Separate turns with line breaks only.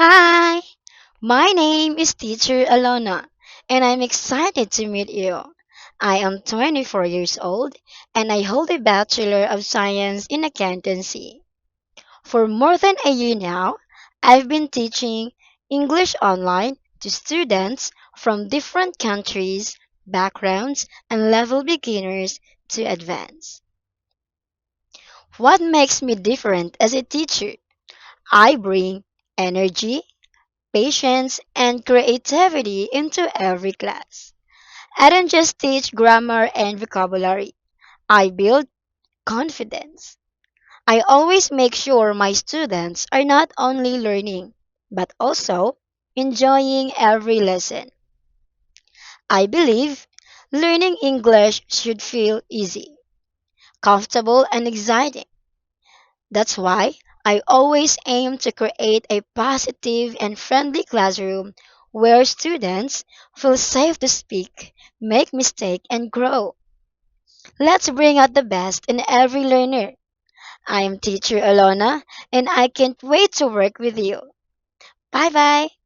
Hi, my name is Teacher Alona, and I'm excited to meet you. I am 24 years old, and I hold a Bachelor of Science in Accountancy. For more than a year now, I've been teaching English online to students from different countries, backgrounds, and level beginners to advanced. What makes me different as a teacher? I bring energy, patience, and creativity into every class. I don't just teach grammar and vocabulary, I build confidence. I always make sure my students are not only learning, but also enjoying every lesson. I believe learning English should feel easy, comfortable, and exciting. That's why I always aim to create a positive and friendly classroom where students feel safe to speak, make mistakes, and grow. Let's bring out the best in every learner. I am teacher Alona, and I can't wait to work with you. Bye bye.